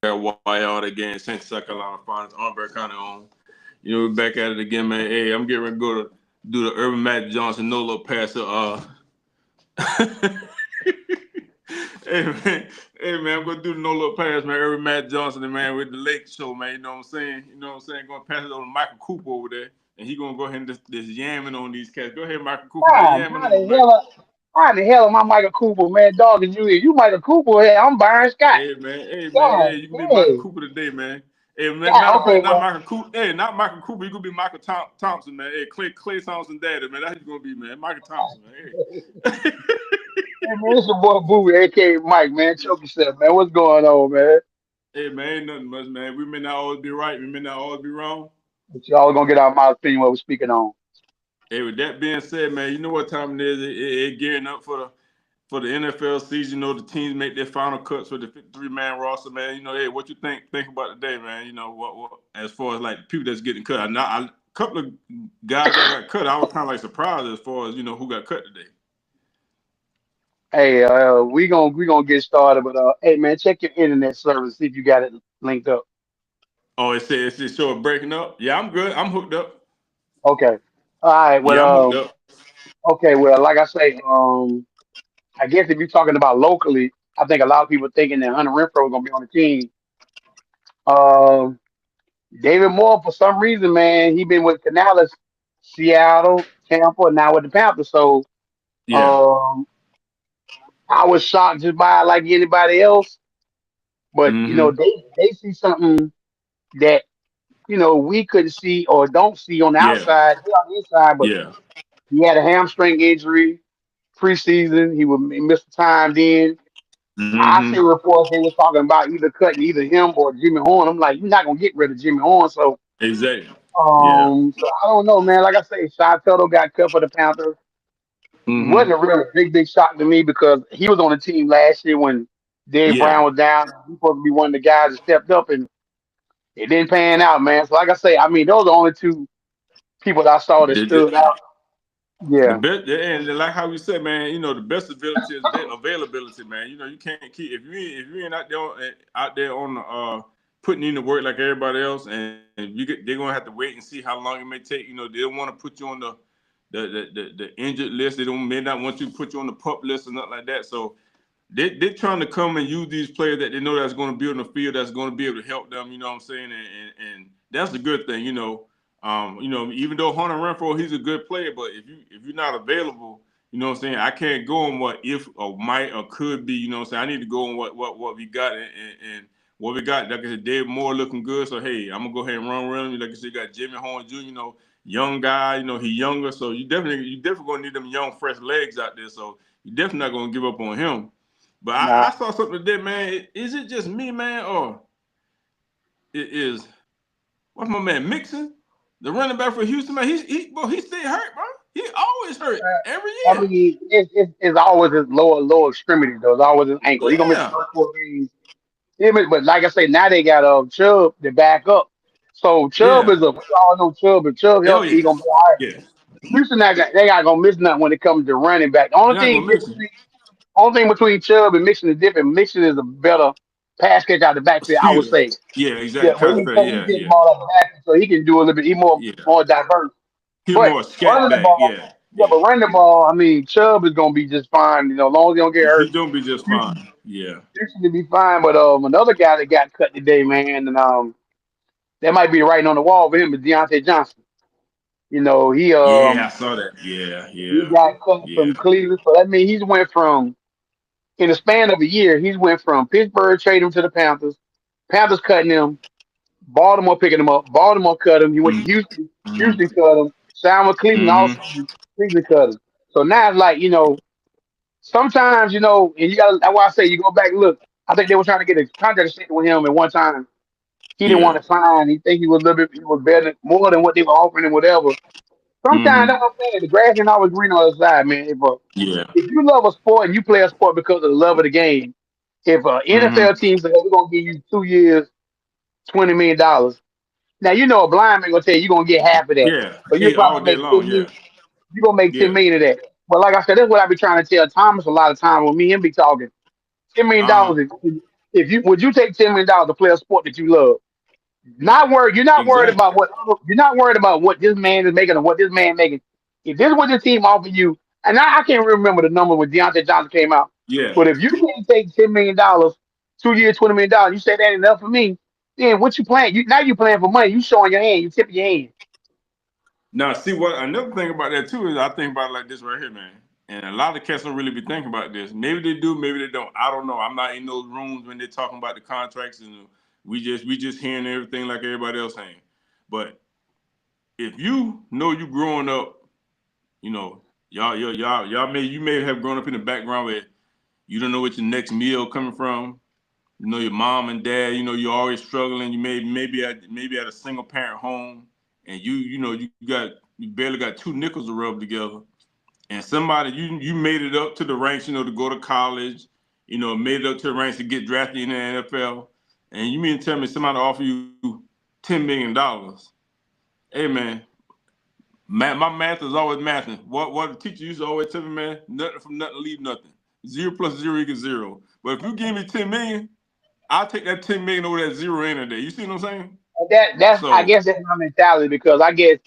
Why all that game, St. South Carolina Finals, Auburn County on. We're back at it again, man. Hey, I'm getting ready to go to do the Urban Matt Johnson no look pass. Hey man, I'm gonna do the no look pass, man. Urban Matt Johnson, man, with the Lake Show, man. You know what I'm saying? Gonna pass it over to Michael Cooper over there, and he gonna go ahead and just yamming on these cats. Go ahead, Michael Cooper, man, God, yamming on them, man. how the hell am I Michael Cooper, man? Dog, is you Michael Cooper? Hey, I'm Byron Scott. Hey, God, you can be Michael hey, Cooper today, man. Hey, matter God, of fact, okay, not man. Michael Cooper. Hey, not Michael Cooper. You could be Michael Thompson, man. Hey, Clay Thompson, daddy, man. That's who you gonna be, man. Michael Thompson, man. Hey. Hey, man, it's your boy Boo, aka Mike, man. Choke yourself, man. What's going on, man? Hey, man, ain't nothing much, man. We may not always be right. We may not always be wrong. But y'all gonna get our mouth opinion what we're speaking on. Hey, with that being said, man, you know what time it is. It gearing up for the NFL season. The teams make their final cuts with the 53-man roster, man. Hey, what you think about today, man? What as far as like people that's getting cut. A couple of guys that got cut, I was kind of like surprised as far as who got cut today. Hey, we gonna get started, but hey, man, check your internet service, see if you got it linked up. Oh, it showing breaking up. Yeah, I'm good. I'm hooked up. Okay. All right. Yeah, I'm hooked up. Okay. Well, like I say, I guess if you're talking about locally, I think a lot of people thinking that Hunter Renfro is gonna be on the team. Um, David Moore, for some reason, man, he been with Canales, Seattle, Tampa, and now with the Panthers. So Yeah. um, I was shocked just by like anybody else, but Mm-hmm. they see something that we couldn't see or don't see on the Yeah. outside. He on the inside, but Yeah. he had a hamstring injury preseason. He missed the time then. I see Mm-hmm. reports they were talking about either cutting either him or Jimmy Horn. I'm like, you're not gonna get rid of Jimmy Horn. So Exactly. Yeah. I don't know, man. Like I say, Shy Tuttle got cut for the Panthers. Mm-hmm. Wasn't a really big shock to me because he was on the team last year when Dave Yeah. Brown was down. He's supposed to be one of the guys that stepped up and it didn't pan out, man. So like I say, I mean, those are the only two people that I saw that stood out. The Yeah. best, and like how we said, man, the best ability is availability, man. You can't keep if you ain't out there on the putting in the work like everybody else, and they're gonna have to wait and see how long it may take. They don't want to put you on the injured list. They don't may not want you to put you on the pup list or nothing like that. So they're trying to come and use these players that they know that's going to be on the field, that's going to be able to help them. You know what I'm saying? And that's a good thing. Even though Hunter Renfro, he's a good player, but if you're not available, you know what I'm saying, I can't go on what if or might or could be. You know what I'm saying? I need to go on what we got and what we got. Like I said, Dave Moore looking good. So hey, I'm gonna go ahead and run around. Like I said, you got Jimmy Horn Jr. Young guy. He younger, so you definitely gonna need them young fresh legs out there. So you definitely not gonna give up on him. But I Nah. saw something today, man. Is it just me, man, or it is what's my man Mixon, the running back for Houston, man? He stay hurt, bro. He always hurt every I year. mean, it's always his lower extremity though. It's always his ankle. He gonna miss the Yeah, first 4 games. But like I say, now they got Chubb to back up. So Chubb yeah. is we all know Chubb, but Chubb Oh healthy, he yeah, gonna be all right. yeah. Houston, they not gonna miss nothing when it comes to running back. The only You're not thing gonna miss him. only thing between Chubb and Mixon is different. Mixon is a better pass catch out the backfield, I would Speeder. say. Yeah, Yeah, exactly. where Pass play. he Yeah, gets the yeah, ball out the back, so he can do a little bit. He yeah. more diverse. He But more scat running the back. ball, Yeah, yeah, but yeah. running the ball, I mean, Chubb is gonna be just fine. As long as he don't get He's hurt, gonna be just Houston, fine. Yeah, Houston to be fine. But another guy that got cut today, man, and that might be the writing on the wall for him is Deontay Johnson. He yeah. I saw that. Yeah, he yeah, got cut yeah. from Cleveland, so that means he's went from in the span of a year, he's went from Pittsburgh trading him to the Panthers, Panthers cutting him, Baltimore picking him up, Baltimore cut him. He went to Houston, Mm-hmm. Houston cut him. Signed with Cleveland also, Mm-hmm. Cleveland cut him. So now it's like sometimes and you got that's why I say you go back and look. I think they were trying to get a contract extension with him at one time. He didn't want Yeah. to sign. He think he was a little bit he was better more than what they were offering him, whatever. Sometimes Mm-hmm. that's what I'm saying. The grass ain't always green on the other side, man. Yeah. If you love a sport and you play a sport because of the love of the game, if an NFL Mm-hmm. team says, "Hey, we're gonna give you 2 years, $20 million," now a blind man gonna tell you you're gonna get half of that, Yeah. but you'll Hey, all probably day make 10 long. million. Yeah. You're gonna make 10 Yeah. million of that. But like I said, that's what I be trying to tell Thomas a lot of time when me and him be talking. $10 million Uh-huh. If you would you take $10 million to play a sport that you love? Not worried. You're not worried Exactly. about what you're not worried about what this man is making or what this man making. If this is what the team offer you, and I can't remember the number when Deontay Johnson came out, Yeah. but if you can't take $10 million, 2 years, $20 million, you say that ain't enough for me. Then what you playing? You playing for money. You showing your hand. You tipping your hand. Now, see what another thing about that too is I think about it like this right here, man. And a lot of cats don't really be thinking about this. Maybe they do, maybe they don't. I don't know. I'm not in those rooms when they're talking about the contracts, and we just hearing everything like everybody else saying. But if you know you growing up, you know, y'all may have grown up in the background where you don't know what your next meal coming from. You know your mom and dad. You know you're always struggling. You maybe at a single parent home, and you barely got two nickels to rub together. And somebody you made it up to the ranks, to go to college. Made it up to the ranks to get drafted in the NFL. And you mean to tell me somebody offer you $10 million? Hey man, my math is always mathing. What the teacher used to always tell me, man, nothing from nothing, leave nothing. 0 + 0 = 0. But if you give me 10 million, I'll take that 10 million over that zero any day. You see what I'm saying? And that's I So guess that's my mentality because I guess,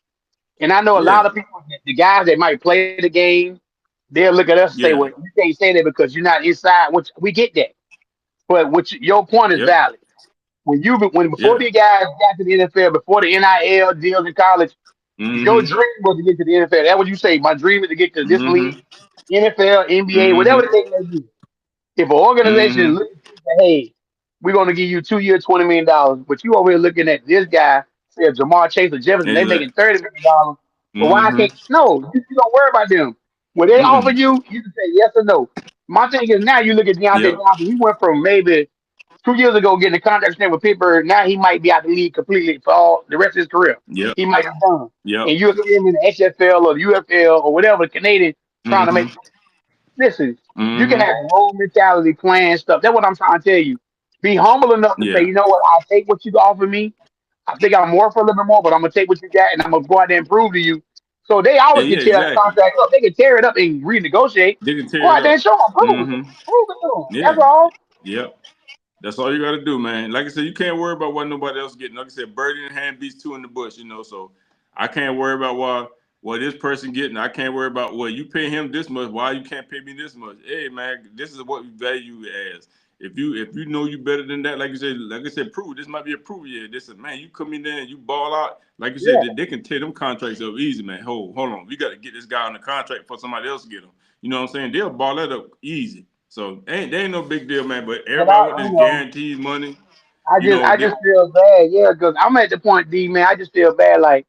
and I know a lot yeah, of people, the guys that might play the game, they'll look at us and say, "Well, yeah, you can't say that because you're not inside." Which we get that, but your point is yep, valid. When before yeah. these guys got to the NFL, before the NIL deals in college, your Mm-hmm. dream was to get to the NFL. That's what you say. My dream is to get to this league, Mm-hmm. NFL, NBA, whatever the Mm-hmm. case may be. If an organization is Mm-hmm. looking to say, hey, we're going to give you 2 years, $20 million, but you over here looking at this guy, say Jamar Chase or Jefferson, they making Exactly. $30 million. But why I Mm-hmm. can't? No, you don't worry about them. When they offer Mm-mm. you, you can say yes or no. My thing is now you look at Deontay Yep. Johnson. He went from maybe 2 years ago getting a contract extension with Pittsburgh. Now he might be out the league completely for all the rest of his career. Yep. He might be done. Yep. And you look at him in the XFL or the UFL or whatever, the Canadian trying to make. Mm-hmm. Listen, you can Mm-hmm. have whole mentality, plan stuff. That's what I'm trying to tell you. Be humble enough to say, Yeah. you know what, I'll take what you offer me. I think I'm worth a little bit more, but I'm gonna take what you got and I'm gonna go out there and prove to you. So they Yeah. always can Yeah. tear the Exactly. contract up. They can tear it up and renegotiate. They can Go tear it out there up. and show them, prove it. Mm-hmm. Prove it to them. That's Yeah. all. Yep. That's all you got to do, man. Like I said, you can't worry about what nobody else getting. Like I said, birdie in the hand beats two in the bush. So I can't worry about what this person getting. I can't worry about you pay him this much. Why you can't pay me this much? Hey, man, this is what we value as. If you know you better than that, like I said, prove this might be a prove. Yeah, this is man. You come in there and you ball out. Like you said, Yeah. they can tear them contracts up easy, man. Hold on, we got to get this guy on the contract for somebody else to get him. You know what I'm saying? They'll ball that up easy. So they ain't no big deal, man. But But everybody with this guaranteed money, I they, just feel bad, yeah, because I'm at the point, D man, I just feel bad like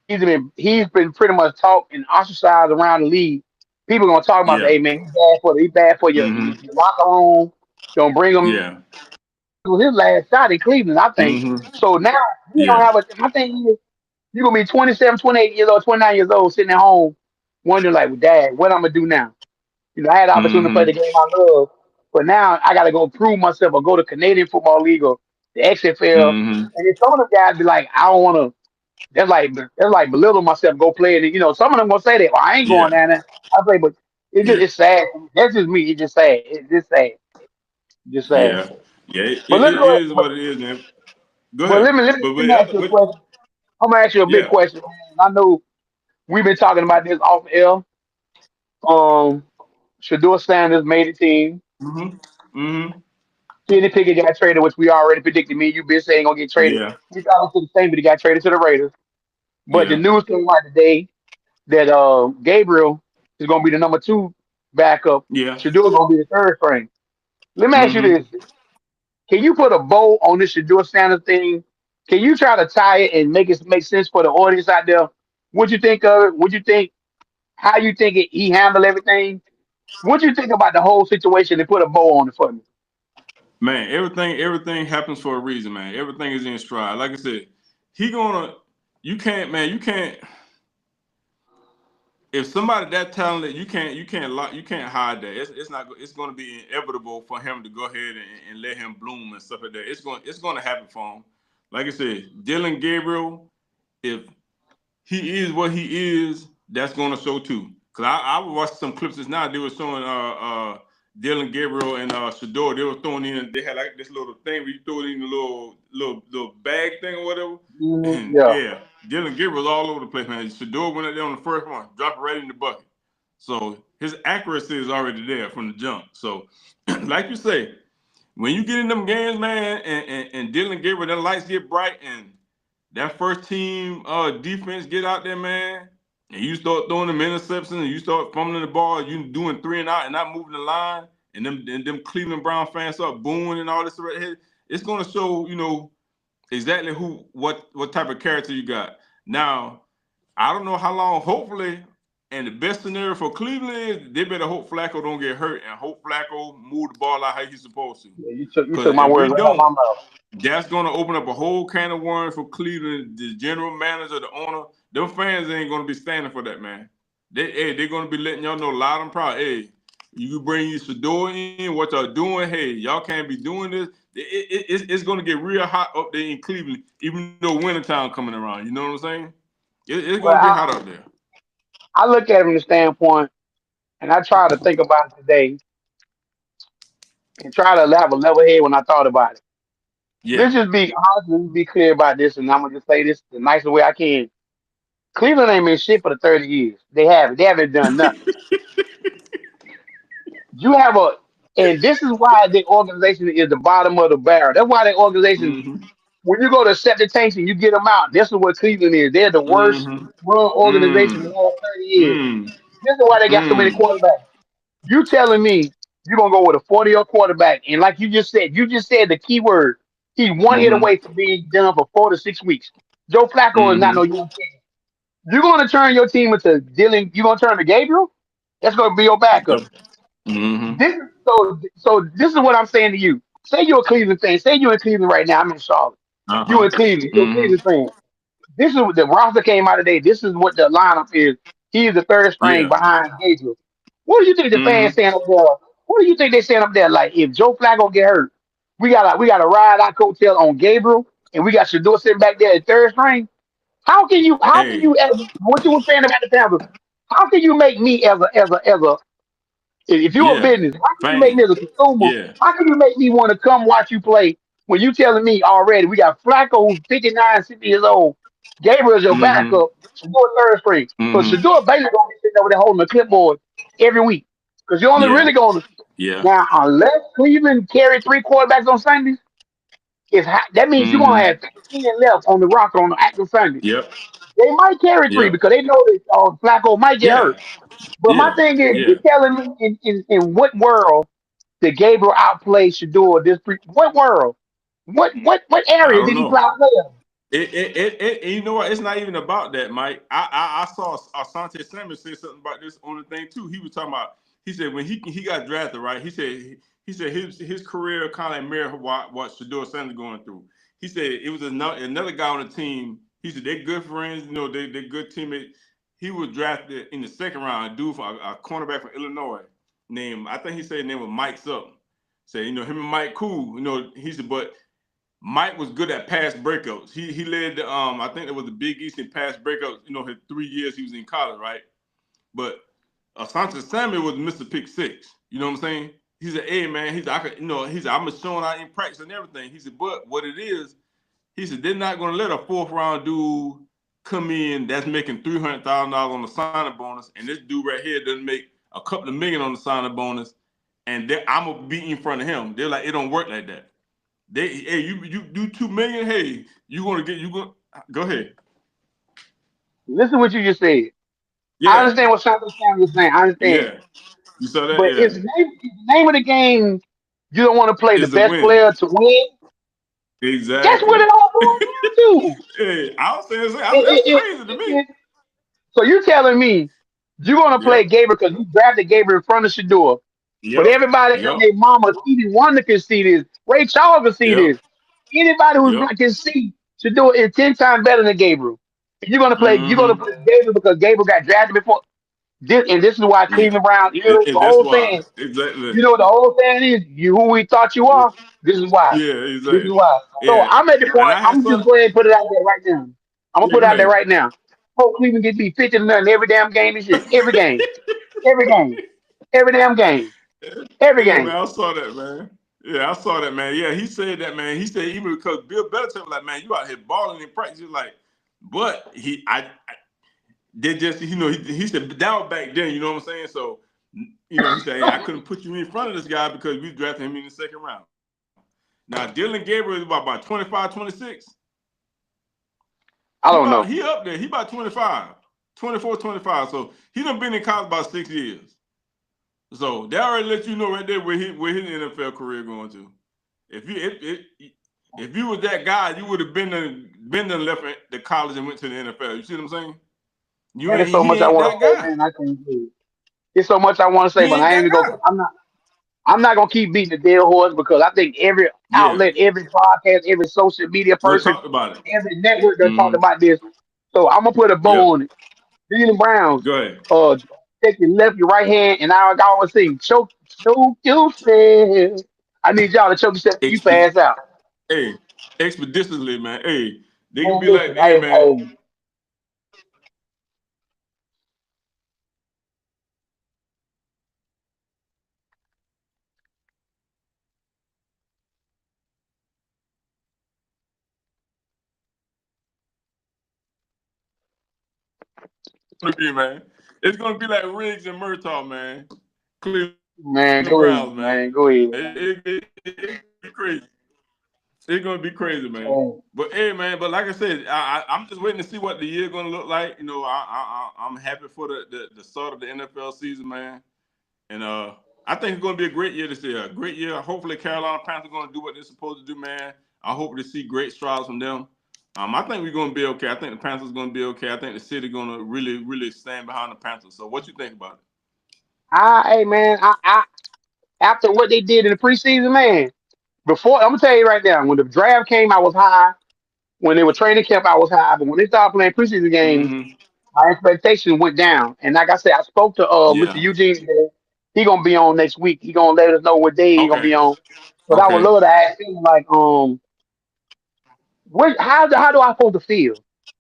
he's been pretty much talked and ostracized around the league. People gonna talk about, yeah, hey man, he's bad for mm-hmm, your locker room. Don't bring him. yeah, It was his last shot in Cleveland, I think. mm-hmm, So now you don't yeah, have a. My thing is, you're gonna be 27, 28 years old, 29 years old, sitting at home, wondering like, well, Dad, what I'm gonna do now? I had the opportunity to play the mm-hmm, game I love, but now I gotta go prove myself or go to Canadian Football League or the XFL. mm-hmm, And then some of the guys be like, I don't wanna. That's like belittle myself, go play it. Some of them gonna say that. Well, I ain't going yeah, down there. I say, but yeah, it's sad. That's just me. It's just sad. It's just sad. Just sad. yeah, yeah. It, But it, let's it go. is what it is, man. Go But ahead. let me ask you a question. I'm gonna ask you a big Yeah, question, man. I know we've been talking about this off air. Um, Shador Sanders made the team. mm-hmm, mm-hmm, Kenny Pickett got traded, which we already predicted. Me, you been saying gonna get traded. yeah, We thought it was the same, but he got traded to the Raiders. But the yeah, news came out today that Gabriel is gonna be the number two backup. yeah, Shador gonna be the third string. Let me ask you mm-hmm, this: can you put a bow on this Shador Sanders thing? Can you try to tie it and make it make sense for the audience out there? What you think of it? What you think? How you think he handled everything? What you think about the whole situation and put a bow on it for me? man. Everything happens for a reason, man. Everything is in stride. Like I said, he gonna. You can't, man. You can't. If somebody that talented, you can't hide that. It's not. It's going to be inevitable for him to go ahead and let him bloom and stuff like that. It's going to happen for him. Like I said, Dylan Gabriel, if he is what he is, that's going to show too. Cause I watched some clips just now. They were showing Dylan Gabriel and Shador, they were throwing in. They had like this little thing where you throw it in a little bag thing or whatever. And Yeah. yeah, Dylan Gabriel was all over the place, man. Shador went up there on the first one, dropped it right in the bucket. So his accuracy is already there from the jump. So, like you say, when you get in them games, man, and Dylan Gabriel, the lights get bright, and that first team defense get out there, man, and you start throwing them interceptions, and you start fumbling the ball, you doing 3 and out and not moving the line, and them Cleveland Brown fans start booing and all this right here, it's gonna show, exactly what type of character you got. Now, I don't know how long, hopefully, and the best scenario for Cleveland is they better hope Flacco don't get hurt and hope Flacco move the ball out how he's supposed to. Yeah, you took Because my if words we right out don't, my mouth. that's going to open up a whole can of worms for Cleveland. The general manager, the owner, them fans ain't going to be standing for that, man. They're going to be letting y'all know loud and proud, hey, you bring your Shador in, what y'all doing, hey, y'all can't be doing this. It's going to get real hot up there in Cleveland, even though wintertime coming around. You know what I'm saying? It's Well, going to get hot up there. I look at it from the standpoint, and I try to think about it today and try to have a level head when I thought about it. Yeah. Let's just be honest, let's be clear about this, and I'm gonna just say this the nicest way I can. Cleveland ain't been shit for the 30 years. They haven't. They haven't done nothing. You have a, and this is why the organization is the bottom of the barrel. That's why the organization, Mm-hmm. when you go to set the tanks and you get them out, this is what Cleveland is. They're the worst Mm-hmm. run organization in Mm. all 30 years. Mm. This is why they got so many Mm. quarterbacks. You telling me you're gonna go with a 40-year quarterback, and like you just said the key word. He's one hit Mm-hmm. away from being done for 4 to 6 weeks. Joe Flacco is not no Mm-hmm. young kid. You're gonna turn your team into Dylan. You're gonna turn to Gabriel. That's gonna be your backup. Yep. Mm-hmm. This is so. This is what I'm saying to you. Say you're a Cleveland fan. Say you're in Cleveland right now. I'm in Charlotte. You Uh-huh. in Cleveland. You're a Mm-hmm. Cleveland fan. This is what the roster came out today. This is what the lineup is. He is the third string Yeah. behind Gabriel. What do you think the fans Mm-hmm. saying up there? What do you think they saying up there? Like if Joe Flacco get hurt, we gotta ride our coattail on Gabriel, and we got Shador sitting back there at third string. How can you Hey. what you were saying about the Panthers? How can you make me as a if you're a Yeah. business, how can you make Fan. me as a consumer? Yeah. How can you make me want to come watch you play when you telling me already we got Flacco who's 59, 60 years old, Gabriel's your Mm-hmm. backup, Shador third string. So Mm-hmm. Shador basically gonna be sitting over there holding the clipboard every week. Because you're only Yeah. really going to Yeah. now unless Cleveland carry 3 quarterbacks on Sundays, that means you're gonna Mm-hmm. have 15 left on the roster on the active Sunday. Yep. They might carry three Yep. because they know that Flacco might get Yeah. hurt. But my Yeah. thing is, Yeah. you telling me in what world did Gabriel outplay Shador this what world? What I area don't did he know. outplay him? You know what? It's not even about that, Mike. I saw Asante Samuel say something about this on the thing too. He was talking about. He said when he got drafted, right? He said his career kind of mirrored what Shador Sanders going through. He said it was another guy on the team. He said they're good friends. They're good teammates. He was drafted in the second round. A dude from a cornerback from Illinois named, I think he said his name was Mike something. Say him and Mike cool. He said, but Mike was good at pass breakups. He led the I think it was the Big East in pass breakups. His 3 years he was in college, right? But Asante Samuel was Mr. Pick Six. You know what I'm saying? He said, "Hey man," he said, I'm showing out in practice and everything." He said, "But what it is," he said, "they're not going to let a fourth round dude come in that's making $300,000 on the signing bonus, and this dude right here doesn't make a couple of million on the signing bonus, and I'm gonna be in front of him." They're like, "It don't work like that." Hey, you do 2 million. Hey, you gonna go ahead. Listen to what you just said. I Yeah, understand what Shaka Samuel is saying. I understand. yeah. You saw that? But Yeah. is the name of the game you don't want to play the It's a best win. player to win? That's what Exactly. it all boils down to. Hey, I was saying It, that's it, it, crazy to it, me. it, so you telling me you're gonna play Yep. Gabriel because you drafted Gabriel in front of Shador, but Yep. everybody and Yep. their mama, Stevie Wonder can see this, Ray Charles can see Yep. this. Anybody who's Yep. can see Shador is 10 times better than Gabriel. And you're gonna Mm-hmm. put Gabriel because Gabriel got drafted before. This is why Yeah. Cleveland Browns, the That's whole why. saying, Exactly. you know what the whole saying is, you who we thought you are. This is why. Yeah, This is exactly. why. So Yeah. I'm at the And point. I had I'm just some. going to put it out there right now. I'm gonna Yeah, put go it out there ahead. right now. Hope Cleveland gets beat 50 to nothing every damn game this year. Every game. Every game. Every damn game. every Yeah, man, game. I saw that, man. Yeah, I saw that, man. Yeah, he said that, man. He said even because Bill Belichick was like, man, you out here balling in practice, He's like, but they just, he said that was back then, you know what I'm saying? So, he said, hey, I couldn't put you in front of this guy because we drafted him in the second round. Now, Dylan Gabriel is about 25, 26. I don't know. He up there. He about 25, 24, 25. So he done been in college about 6 years. So they already let you know right there where his NFL career going to. If you was that guy, you would have been left the college and went to the NFL. You see what I'm saying? Man, there's so He much I ain't want that to say, guy. man. I can't do it. There's so much I want to say, He but ain't I ain't that even go. guy. I'm not gonna keep beating the dead horse because I think every Yeah. outlet, every podcast, every social media We person, talked about it. every network that talked Mm-hmm. about this. So I'm gonna put a bow Yep. on it. Cleveland Browns, Go ahead. uh, take your left, your right hand, and I always sing, choke yourself. I need y'all to choke yourself if you Expe- pass out. hey, expeditiously, man. Hey, they can Man, be like, listen, hey, man. Gonna be, man. It's gonna be like Riggs and Murtaugh, man. Cleveland man, go ahead, Browns, man. man, go ahead. It's crazy. It's gonna be crazy, man. Man. But hey, man. But like I said, I'm just waiting to see what the year gonna look like. I'm happy for the start of the NFL season, man. And I think it's gonna be a great year this year. A great year. Hopefully, Carolina Panthers are gonna do what they're supposed to do, man. I hope to see great strides from them. I think we're gonna be okay. I think the Panthers are gonna be okay. I think the city gonna really, really stand behind the Panthers. So, what you think about it? Hey man, after what they did in the preseason, man. Before I'm gonna tell you right now, when the draft came, I was high. When they were training camp, I was high. But when they started playing preseason games, Mm-hmm. my expectations went down. And like I said, I spoke to Mr. Yeah. Eugene today. He gonna be on next week. He gonna let us know what day he gonna Okay. be on. But I would Okay. love to ask him like, how do I supposed to feel?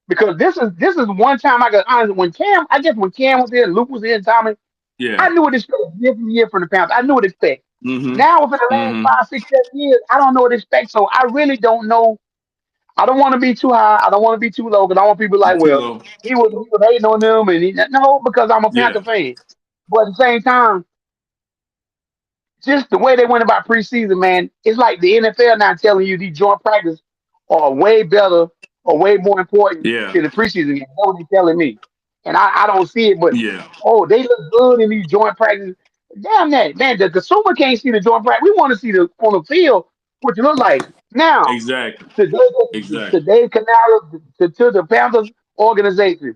Because this is one time I got honest when Cam was here, Luke was here, and Tommy, Yeah. I knew what this was year from year from the Panthers. I knew what to expect. Mm-hmm. Now within the last Mm-hmm. 5, 6, 7 years, I don't know what to expect. So I really don't know. I don't want to be too high. I don't want to be too low because I want people like, Too well, low. he was hating on them, and no, because I'm a Yeah. Panther fan. But at the same time, just the way they went about preseason, man, it's like the NFL now telling you these joint practice are way better or way more important Yeah. than the preseason game. That's what they're telling me. And I don't see it, but Yeah. oh, they look good in these joint practices. Damn that, man, the consumer can't see the joint practice. We want to see the on the field what you look like. Now, Exactly. to Exactly. Dave Canales, to the Panthers organization,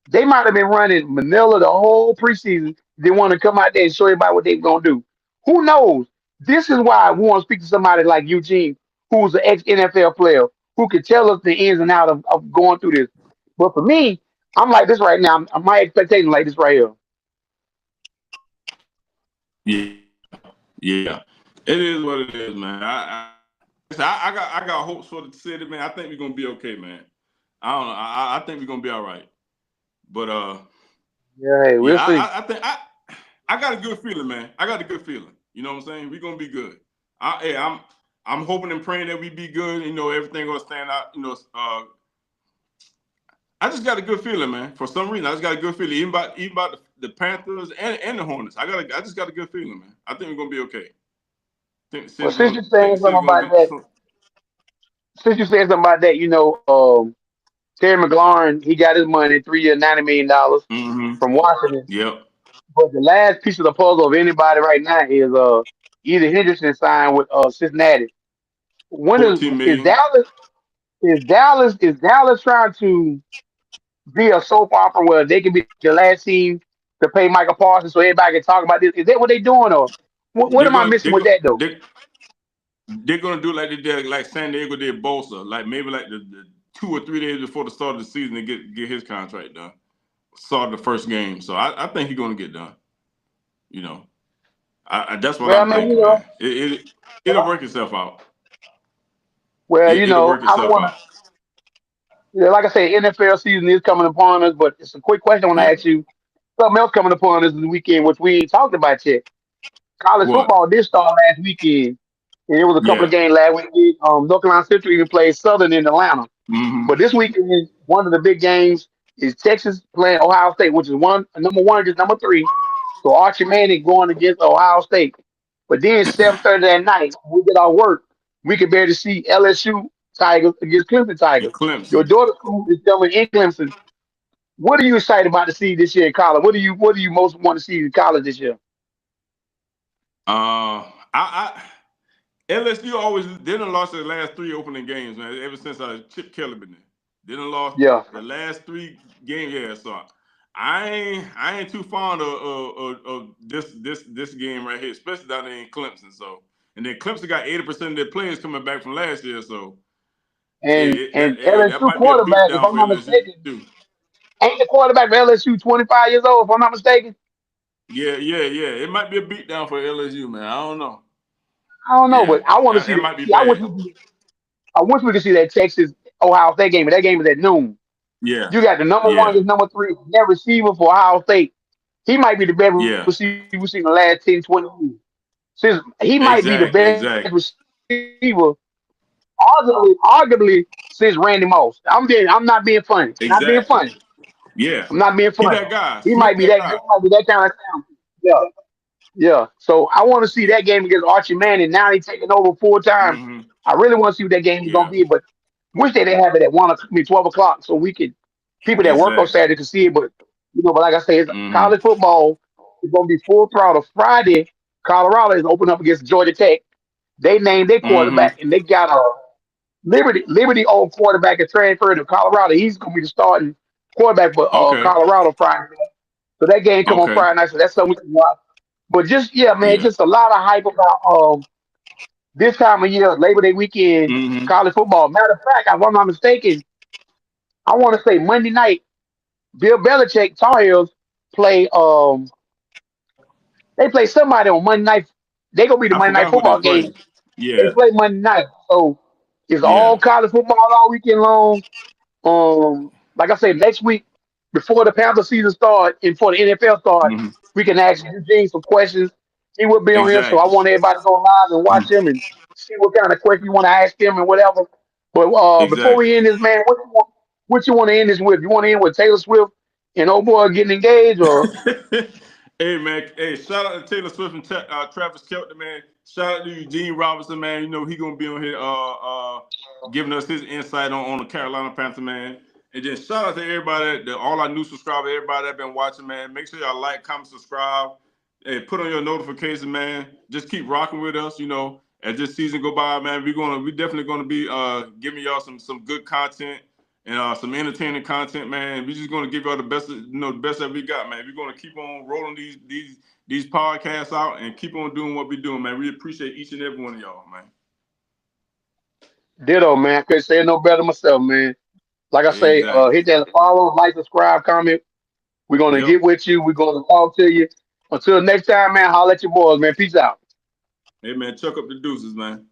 they might have been running Manila the whole preseason. They want to come out there and show everybody what they're gonna do. Who knows? This is why we want to speak to somebody like Eugene, who's an ex NFL player, who could tell us the ins and outs of going through this. But for me, I'm like this right now. My expectation like this right here. Yeah. Yeah. It is what it is, man. I got hopes for the city, man. I think we're gonna be okay, man. I don't know. I think we're gonna be all right. But Yeah, hey, we'll yeah, see. I think I got a good feeling, man. I got a good feeling. You know what I'm saying? We're gonna be good. Hey, I'm hoping and praying that we be good. Everything gonna stand out. I just got a good feeling, man. For some reason, I just got a good feeling. Even about the Panthers and the Hornets. I just got a good feeling, man. I think we're gonna be okay. Well, since you're Think saying the something city gonna about be. that, Terry McLaurin, he got his money, 3 year, $90 million Mm-hmm. from Washington. Yep. But the last piece of the puzzle of anybody right now is either Henderson signed with Cincinnati. When 14 is million. Dallas trying to be a soap opera where they can be the last team to pay Michael Parsons so everybody can talk about this? Is that what they doing, or what They're am I gonna missing they're with gonna that though? they're gonna do like they did, like San Diego did Bosa, like maybe like the 2 or 3 days before the start of the season to get his contract done. Start the first game, so I think he's gonna get done. You know, that's what Well, I I'm mean, thinking, man. It'll work itself out. It'll work I itself want out. to, like I said, NFL season is coming upon us, but it's a quick question I want to Yeah. ask you. Something else coming upon us this weekend, which we ain't talked about yet. college What? football did start last weekend, and it was a couple of Yeah. games last weekend. North Carolina Central even played Southern in Atlanta. Mm-hmm. But this weekend, one of the big games is Texas playing Ohio State, which is number one against number three. So Archie Manning going against Ohio State. But then 7:30 that night, when we get our work, we can bear to see LSU Tigers against Clemson And Tigers. Your Clemson. daughter's school is still in Clemson. What are you excited about to see this year in college? What do you most want to see in college this year? I LSU always didn't lost their last 3 opening games, man. Ever since Chip Kelly been there, didn't lost Yeah. the last 3 games. Yeah, so I ain't too fond of this game right here, especially down there in Clemson. So and then Clemson got 80% of their players coming back from last year, so And that LSU might be a quarterback, if beatdown I'm for not LSU mistaken, too. ain't the quarterback for LSU 25 years old, if I'm not mistaken? Yeah. It might be a beatdown for LSU, man. I don't know. I don't know, Yeah, but I want to that, see that that. might be See, bad. I wish we could see that Texas Ohio State game, but that game is at noon. Yeah, You got the number one yeah, against number three, that receiver for Ohio State. He might be the best yeah. receiver we've seen in the last 10, 20 years. Since he might be the Exactly, best exactly. receiver, arguably since Randy Moss. I'm not being funny. Not being Exactly. funny. Yeah. I'm not being He funny. that guy. He Smith might be that that. He guy. might be that kind of talent. Yeah, yeah. So I want to see that game against Archie Manning. Now he's taking over full time. Mm-hmm. I really want to see what that game is gonna Yeah. be, but wish they didn't have it at 12 o'clock, so we could people that work on Exactly. Saturday could see it. But but like I say, it's Mm-hmm. college football is gonna be full throttle. Friday, Colorado is opening up against Georgia Tech. They named their Mm-hmm. quarterback, and they got a Liberty old quarterback is transferred to Colorado. He's gonna be the starting quarterback for Okay. Colorado Friday. So that game come on Okay. Friday night, so that's something we can watch. But just yeah, man, Yeah. just a lot of hype about this time of year, Labor Day weekend, Mm-hmm. college football. Matter of fact, if I'm not mistaken, I want to say Monday night, Bill Belichick Tar Heels play they play somebody on Monday night. They gonna be the I Monday night forgot who they football play. game. They Yeah. play Monday night. So it's Yeah. all college football all weekend long. Like I said, next week, before the Panther season start and before the NFL start, Mm-hmm. we can ask Eugene some questions. He will be on here, so I Exactly. want everybody to go live and watch him and see what kind of question you want to ask him and whatever. But before Exactly. we end this, man, what you want to end this with? You want to end with Taylor Swift and old boy getting engaged, or Hey man, hey, shout out to Taylor Swift and Travis Kelce, man. Shout out to Eugene Robinson, man. You know he gonna be on here giving us his insight on the Carolina Panther, man. And then shout out to everybody, all our new subscribers, everybody that been watching, man. Make sure y'all like, comment, subscribe, and put on your notification, man. Just keep rocking with us, as this season go by, man. We definitely gonna be giving y'all some good content and some entertaining content, man. We're just gonna give y'all the best, the best that we got, man. We're gonna keep on rolling these podcasts out and keep on doing what we're doing, man. We appreciate each and every one of y'all, man. ditto, man. Couldn't say it no better myself, man. Like I say, Exactly. hit that follow, like, subscribe, comment. We're gonna Yep. get with you. We're gonna talk to you. Until next time, man. Holla at your boys, man. Peace out. Hey, man, chuck up the deuces, man.